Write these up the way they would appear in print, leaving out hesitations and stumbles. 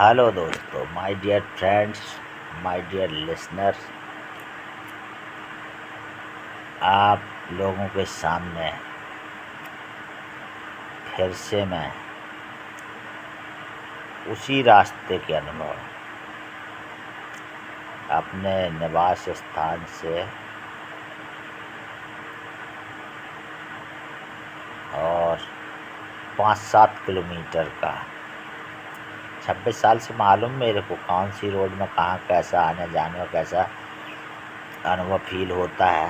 Hello दोस्तों, my dear friends, my dear listeners. आप लोगों के सामने फिर से मैं उसी रास्ते के अनुभव अपने निवास स्थान से और 5-7 किलोमीटर का 26 साल से मालूम मेरे को कौन सी रोड में कहाँ कैसा आने जाने में कैसा अनुभव फील होता है।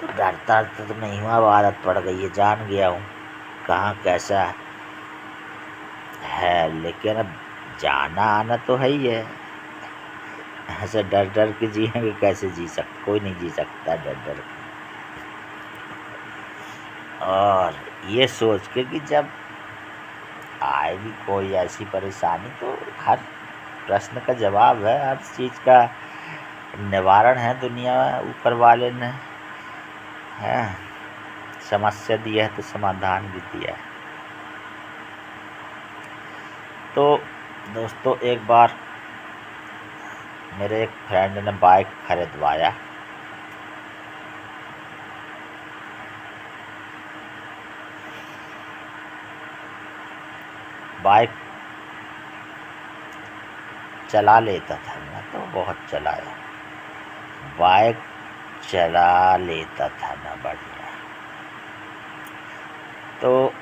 तो डरता तो नहीं हुआ, आदत पड़ गई है, जान गया हूँ कहाँ कैसा है। लेकिन अब जाना आना तो है ही है। ऐसे डर डर के जिएंगे कैसे जी सकते, कोई नहीं जी सकता डर डर के। और ये सोच के कि जब आएगी कोई ऐसी परेशानी तो हर प्रश्न का जवाब है, हर चीज़ का निवारण है दुनिया ऊपर वाले ने, है। समस्या दिया है तो समाधान भी दिया है। तो दोस्तों, एक बार मेरे एक फ्रेंड ने बाइक खरीदवाया। बाइक चला लेता था, मैं तो बहुत चलाया। बाइक चला लेता था मैं बढ़िया। तो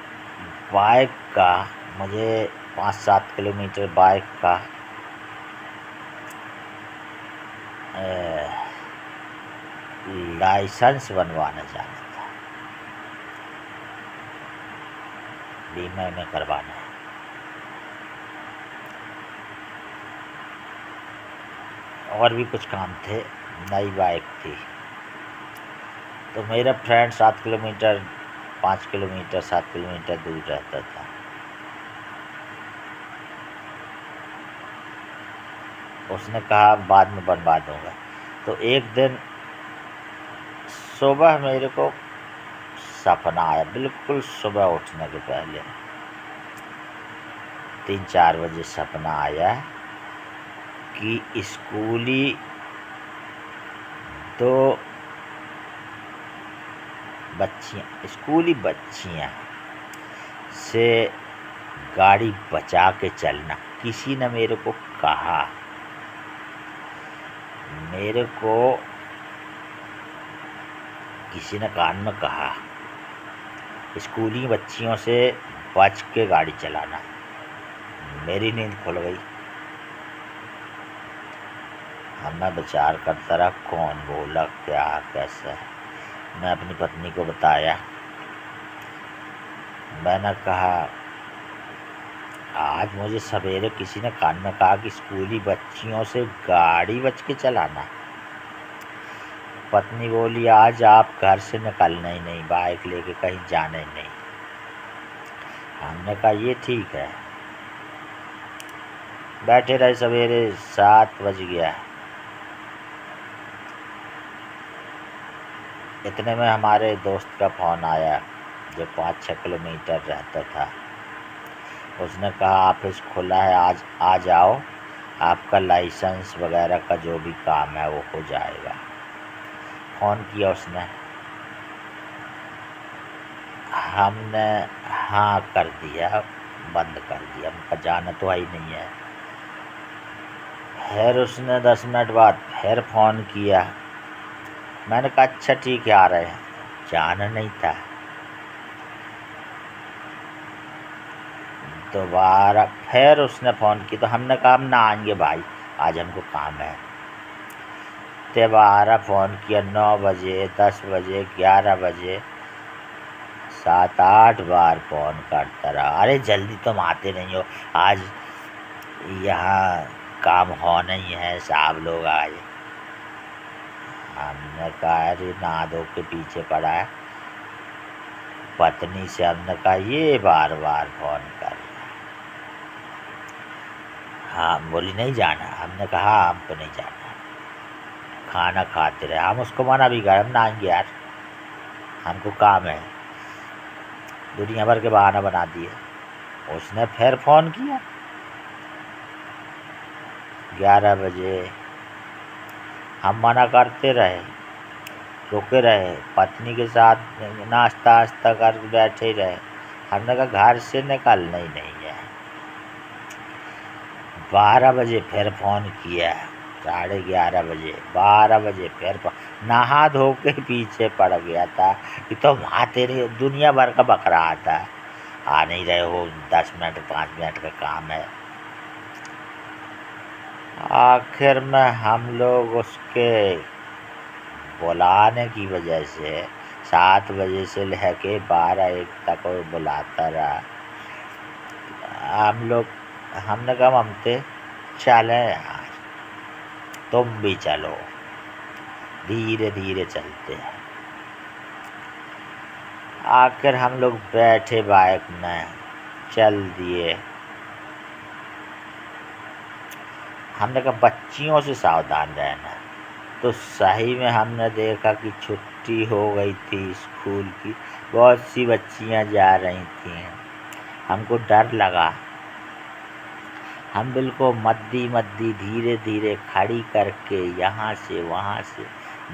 बाइक का मुझे 5-7 किलोमीटर बाइक का लाइसेंस बनवाना जाना था, बीमा में करवाना है। और भी कुछ काम थे, नई बाइक थी। तो मेरा फ्रेंड 7 किलोमीटर 5 किलोमीटर 7 किलोमीटर दूर रहता था। उसने कहा बाद में बनवा दूंगा। तो एक दिन सुबह मेरे को सपना आया, बिल्कुल सुबह उठने के पहले 3-4 बजे सपना आया कि स्कूली बच्चियाँ से गाड़ी बचा के चलना। किसी ने मेरे को कहा, मेरे को किसी ने कान में कहा, स्कूली बच्चियों से बच के गाड़ी चलाना। मेरी नींद खुल गई। अब मैं विचार करता रहा कौन बोला क्या कैसा है। मैं अपनी पत्नी को बताया। मैंने कहा आज मुझे सवेरे किसी ने कान में कहा कि स्कूली बच्चियों से गाड़ी बच के चलाना। पत्नी बोली आज आप घर से निकलना ही नहीं, बाइक लेके कहीं जाना ही नहीं। हमने कहा ये ठीक है। बैठे रहे, सवेरे 7 बज गया। इतने में हमारे दोस्त का फ़ोन आया जो 5-6 किलोमीटर रहता था। उसने कहा ऑफिस खुला है, आज आ जाओ, आपका लाइसेंस वगैरह का जो भी काम है वो हो जाएगा। फ़ोन किया उसने, हमने हाँ कर दिया, बंद कर दिया, हमका जाना तो ही नहीं है। फिर उसने 10 मिनट बाद फिर फ़ोन किया। मैंने कहा अच्छा ठीक है आ रहे हैं, जाना नहीं था। दोबारा फिर उसने फ़ोन की तो हमने कहा हम ना आएंगे भाई, आज हमको काम है। दोबारा फ़ोन किया 9 बजे 10 बजे 11 बजे, 7-8 बार फ़ोन करता रहा। अरे जल्दी तुम आते नहीं हो, आज यहाँ काम होना ही है, साहब लोग आए। हमने कहा अरे नहा धो के पीछे पड़ा है। पत्नी से हमने कहा ये बार बार फ़ोन कर रहा है। हाँ बोली नहीं जाना। हमने कहा हाँ हमको नहीं जाना, खाना खाते रहे। हम उसको मना भी कर, हम ना आएंगे यार, हमको काम है। दुनिया भर के बहाना बना दिए। उसने फिर फ़ोन किया 11 बजे। हम मना करते रहे, रुके रहे, पत्नी के साथ नाश्ता वाश्ता कर बैठे रहे। हमने कहा घर से निकलना ही नहीं है। 12 बजे फिर फ़ोन किया, 11:30 बजे, 12 बजे फिर नहा धो के पीछे पड़ गया था कि तो वहाँ तेरे दुनिया भर का बक रहा था, आ नहीं रहे हो, 10 मिनट 5 मिनट का काम है। आखिर में हम लोग उसके बुलाने की वजह से 7 बजे से लेके 12-1 तक वो बुलाता रहा। हमने कहा ममते चलें यार, तुम भी चलो, धीरे धीरे चलते हैं। आखिर हम लोग बैठे बाइक में, चल दिए। हमने कहा बच्चियों से सावधान रहना। तो सही में हमने देखा कि छुट्टी हो गई थी स्कूल की, बहुत सी बच्चियां जा रही थीं। हमको डर लगा। हम बिल्कुल मद्दी धीरे धीरे खड़ी करके यहाँ से वहाँ से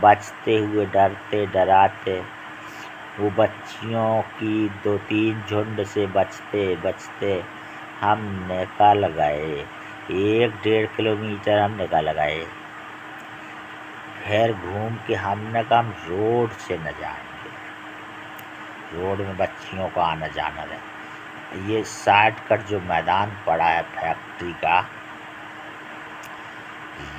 बचते हुए, डरते डराते, वो बच्चियों की 2-3 झुंड से बचते बचते हम निकल गए। 1-1.5 किलोमीटर हम निकल गए। फिर घूम के हमने कहा हम रोड से न जाएंगे, रोड में बच्चियों का आना जाना रहे। ये शॉर्टकट जो मैदान पड़ा है फैक्ट्री का,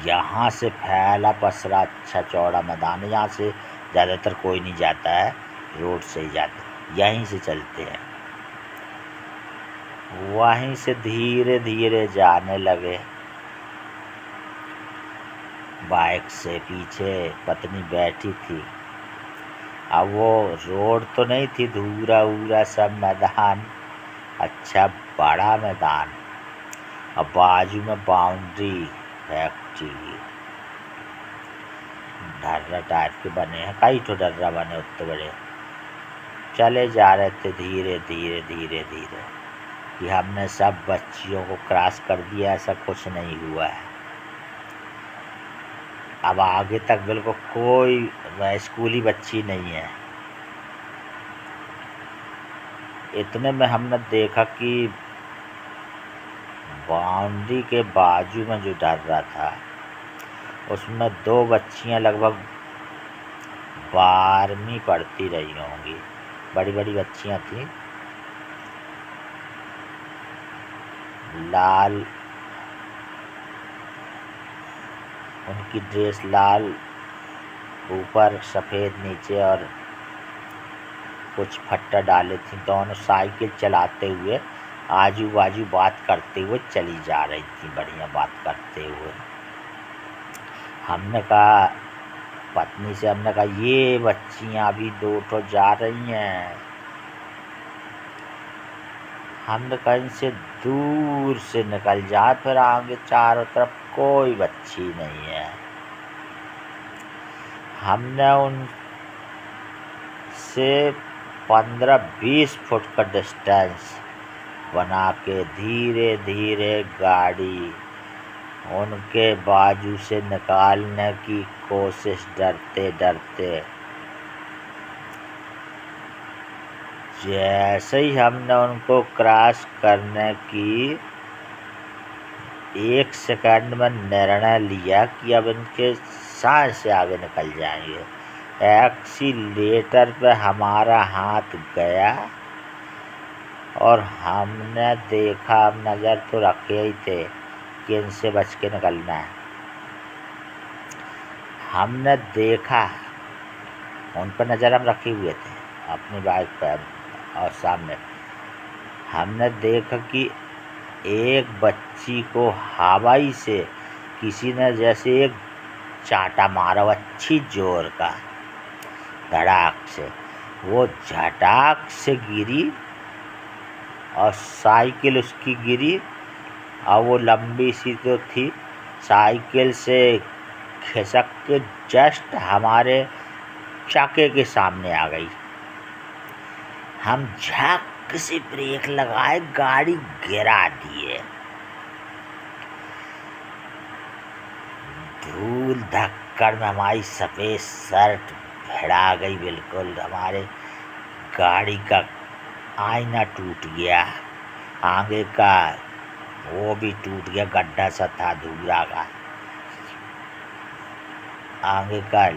यहाँ से फैला पसरा अच्छा चौड़ा मैदान है, यहाँ से ज़्यादातर कोई नहीं जाता है, रोड से ही जाते, यहीं से चलते हैं। वहीं से धीरे धीरे जाने लगे। बाइक से पीछे पत्नी बैठी थी। अब वो रोड तो नहीं थी, धूरा ऊरा सब मैदान, अच्छा बड़ा मैदान, और बाजू में बाउंड्री फैक्ट्री, ढर्रा टाइप के बने हैं, कई तो ढर्रा बने उतने बड़े। चले जा रहे थे धीरे धीरे धीरे धीरे कि हमने सब बच्चियों को क्रॉस कर दिया, ऐसा कुछ नहीं हुआ है। अब आगे तक बिल्कुल कोई स्कूली बच्ची नहीं है। इतने में हमने देखा कि बाउंड्री के बाजू में जो ढर्रा था उसमें 2 बच्चियां लगभग 12वीं पढ़ती रही होंगी, बड़ी बड़ी बच्चियां थीं। लाल उनकी ड्रेस, लाल ऊपर सफ़ेद नीचे, और कुछ फट्टा डाले थी। दोनों साइकिल चलाते हुए आजू बाजू बात करते हुए चली जा रही थी, बढ़िया बात करते हुए। हमने कहा पत्नी से, हमने कहा ये बच्चियां अभी 2 ठो जा रही हैं, हमने कहा इनसे दूर से निकल जा, फिर आगे चारों तरफ कोई बच्ची नहीं है। हमने उनसे 15-20 फुट का डिस्टेंस बना के धीरे धीरे गाड़ी उनके बाजू से निकालने की कोशिश, डरते डरते। जैसे ही हमने उनको क्रॉस करने की 1 सेकंड में निर्णय लिया कि अब इनके साथ से आगे निकल जाएंगे, एक्सीलेटर पे हमारा हाथ गया और हमने देखा, हम नज़र तो रखे ही थे कि इनसे बच के निकलना है। हमने देखा, उन पर नज़र हम रखे हुए थे अपनी बाइक पर, और सामने हमने देखा कि एक बच्ची को हवाई से किसी ने जैसे एक चांटा मारा, अच्छी जोर का, धड़ाक से। वो झटाक से गिरी और साइकिल उसकी गिरी, और वो लंबी सी तो थी, साइकिल से खिसक के जस्ट हमारे चक्के के सामने आ गई। हम झक से ब्रेक लगाए, गाड़ी गिरा दिए। धूल धक्कड़ में हमारी सफ़ेद शर्ट भिड़ा गई बिल्कुल। हमारे गाड़ी का आईना टूट गया, आगे का वो भी टूट गया, गड्ढा सा था धूला का। आगे का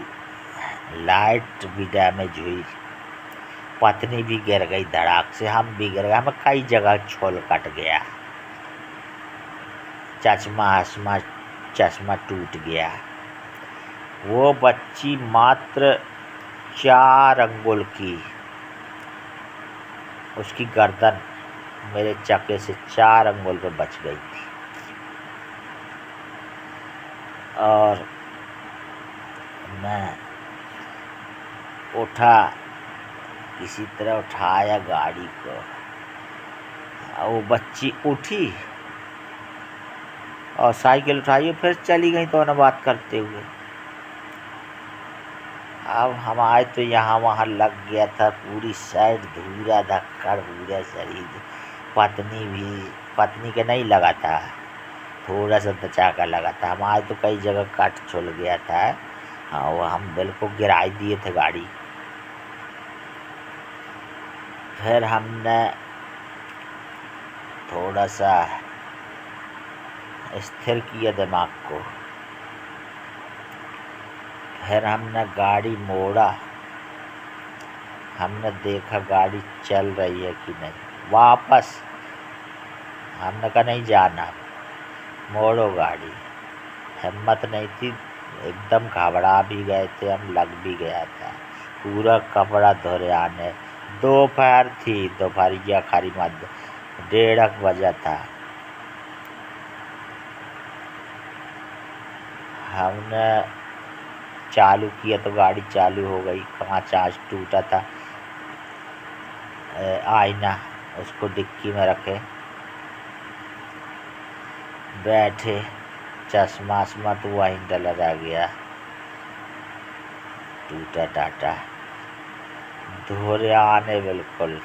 लाइट भी डैमेज हुई, पत्नी भी गिर गई धड़ाक से, हम भी गिर गए, हमें कई जगह छोल कट गया, चश्मा टूट गया। वो बच्ची मात्र 4 अंगुल की, उसकी गर्दन मेरे चक्के से 4 अंगुल पे बच गई थी। और मैं उठा, किसी तरह उठाया गाड़ी को, वो बच्ची उठी और साइकिल उठाई, फिर चली गई तो न बात करते हुए। अब हम आए तो यहाँ वहाँ लग गया था, पूरी साइड धूरा धक्कड़, पूरा शरीर। पत्नी के नहीं लगा था, थोड़ा सा दचाका लगा था। हम आए तो कई जगह कट छुल गया था। हाँ, वो हम बिल्कुल गिराई दिए थे गाड़ी। फिर हमने थोड़ा सा स्थिर किया दिमाग को, फिर हमने गाड़ी मोड़ा, हमने देखा गाड़ी चल रही है कि नहीं। वापस हमने कहा नहीं जाना, मोड़ो गाड़ी। हिम्मत नहीं थी, एकदम घबरा भी गए थे हम, लग भी गया था, पूरा कपड़ा धोरे आने। दोपहर थी, दोपहरिया खरी मध्य 1:30 बजा था। हमने चालू किया तो गाड़ी चालू हो गई, कांच आज टूटा था। आईना उसको डिक्की में रखे बैठे, चश्मा तो वहीं डला रह गया, टूटा टाटा, धोरे आने बिल्कुल।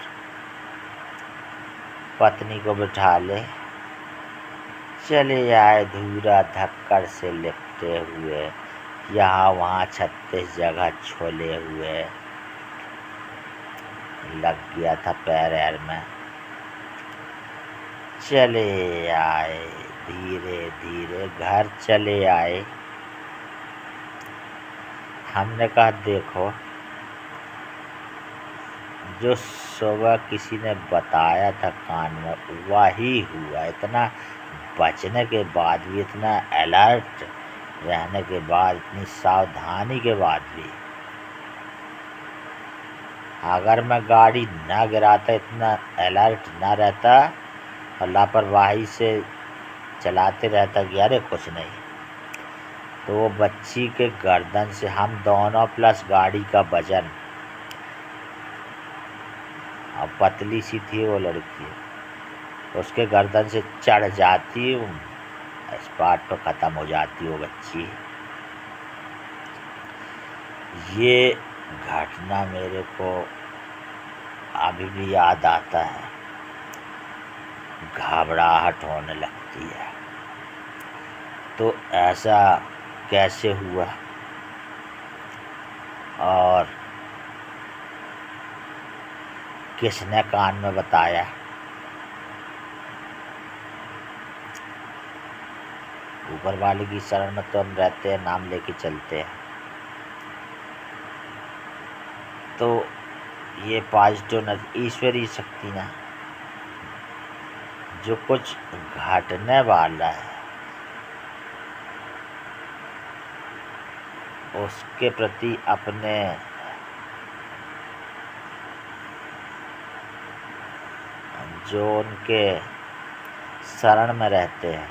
पत्नी को बिठा ले चले आए, धूरा धक्कड़ से लिपटे हुए, यहाँ वहाँ 36 जगह छोले हुए, लग गया था पैर में। चले आए धीरे धीरे, घर चले आए। हमने कहा देखो, जो सुबह किसी ने बताया था कान में वही हुआ। इतना बचने के बाद भी, इतना अलर्ट रहने के बाद, इतनी सावधानी के बाद भी, अगर मैं गाड़ी ना गिराता, इतना अलर्ट ना रहता और लापरवाही से चलाते रहता कि अरे कुछ नहीं, तो वो बच्ची के गर्दन से, हम दोनों प्लस गाड़ी का वजन, और पतली सी थी वो लड़की, उसके गर्दन से चढ़ जाती, स्पॉट पर ख़त्म हो जाती वो बच्ची। ये घटना मेरे को अभी भी याद आता है, घबराहट होने लगती है। तो ऐसा कैसे हुआ और किसने कान में बताया? ऊपर वाले की शरण में तो हम रहते हैं, नाम लेके चलते हैं। तो ये पॉजिटिव ईश्वरीय शक्ति ना, जो कुछ घटने वाला है उसके प्रति अपने जो उनके शरण में रहते हैं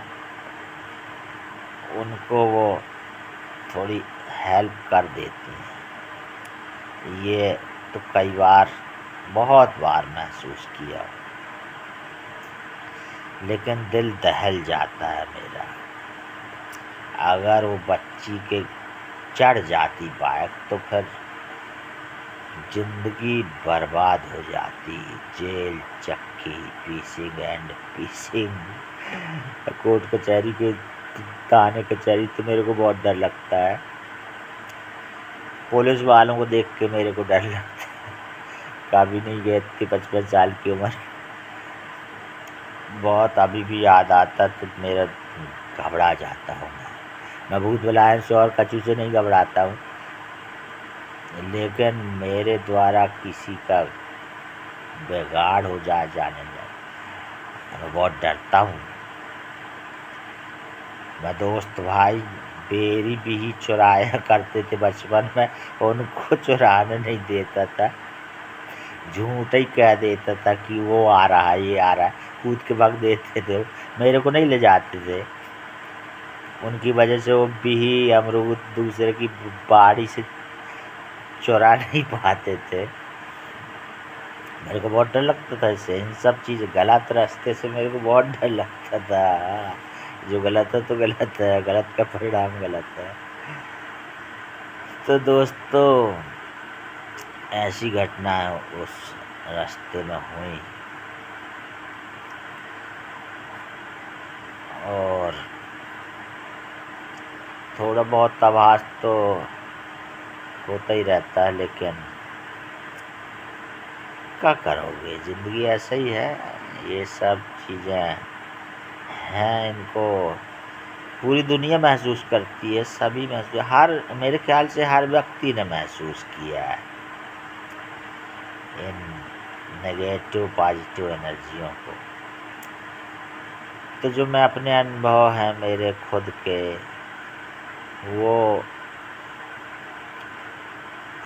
उनको वो थोड़ी हेल्प कर देती हैं। ये तो कई बार, बहुत बार महसूस किया, लेकिन दिल दहल जाता है मेरा। अगर वो बच्ची के चढ़ जाती बाइक तो फिर जिंदगी बर्बाद हो जाती। जेल, चक्की, पीसिंग एंड पीसिंग, कोर्ट कचहरी के थाने कचहरी तो मेरे को बहुत डर लगता है। पुलिस वालों को देख के मेरे को डर लगता है। कभी नहीं गए थे 55 साल की उम्र, बहुत अभी भी याद आता तो मेरा घबरा जाता हूँ। मैं भूत भुलायन से और कछु से नहीं घबराता हूँ, लेकिन मेरे द्वारा किसी का बिगाड़ हो जाने में मैं बहुत डरता हूँ। मैं दोस्त भाई बेरी भी ही चुराया करते थे बचपन में, उनको चुराने नहीं देता था, झूठ ही कह देता था कि वो आ रहा है, ये आ रहा है, कूद के भाग देते थे, मेरे को नहीं ले जाते थे। उनकी वजह से वो भी अमरूद दूसरे की बाड़ी से चुरा नहीं पाते थे। मेरे को बहुत डर लगता था इससे, इन सब चीज़ गलत रास्ते से मेरे को बहुत डर लगता था। जो गलत है तो गलत है, गलत का परिणाम गलत है। तो दोस्तों, ऐसी घटना उस रास्ते में हुई और थोड़ा बहुत आभास तो होता ही रहता है, लेकिन क्या करोगे, ज़िंदगी ऐसा ही है। ये सब चीज़ें हैं, इनको पूरी दुनिया महसूस करती है, सभी महसूस, हर मेरे ख्याल से हर व्यक्ति ने महसूस किया है इन नेगेटिव पॉजिटिव एनर्जियों को। तो जो मैं अपने अनुभव हैं मेरे खुद के, वो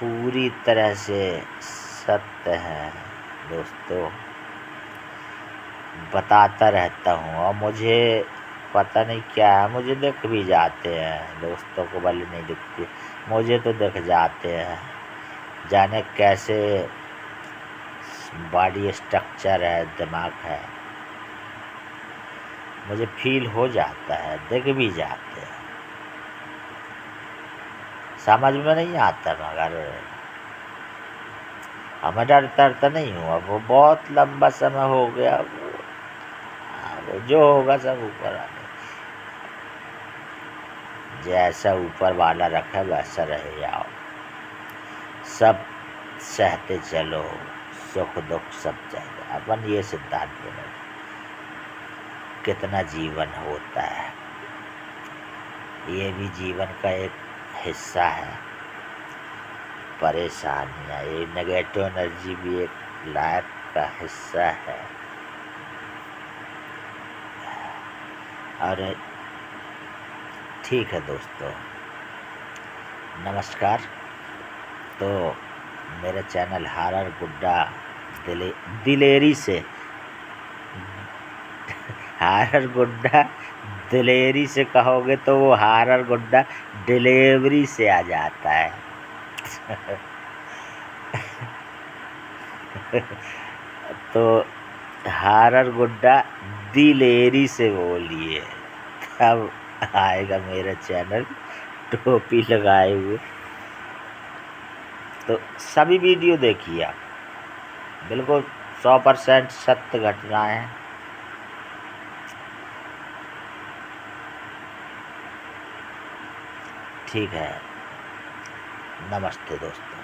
पूरी तरह से सत्य है दोस्तों, बताता रहता हूँ। और मुझे पता नहीं क्या है, मुझे दिख भी जाते हैं, दोस्तों को भले नहीं दिखती, मुझे तो दिख जाते हैं। जाने कैसे बॉडी स्ट्रक्चर है, दिमाग है, मुझे फील हो जाता है, दिख भी जाते हैं। समझ में नहीं आता, मगर हमें डरता नहीं हूँ। अब वो बहुत लंबा समय हो गया, वो जो होगा सब ऊपर आने, जैसा ऊपर वाला रखा वैसा रहे जाओ, सब सहते चलो, सुख दुख सब चाहिए। अपन ये सिद्धांत में कितना जीवन होता है, ये भी जीवन का एक हिस्सा है। परेशानियाँ, ये नेगेटिव एनर्जी भी एक लाइफ का हिस्सा है। और ठीक है दोस्तों, नमस्कार। तो मेरा चैनल हॉरर गुड्डा दिलेरी से हॉरर गुड्डा दिलेरी से कहोगे तो वो हॉरर गुड्डा डिलीवरी से आ जाता है। तो हॉरर गुड्डा दिलेरी से बोलिए, तब आएगा मेरा चैनल टोपी लगाए हुए। तो सभी वीडियो देखिए आप, बिल्कुल 100% सत्य घटनाएं। ठीक है, नमस्ते दोस्तों।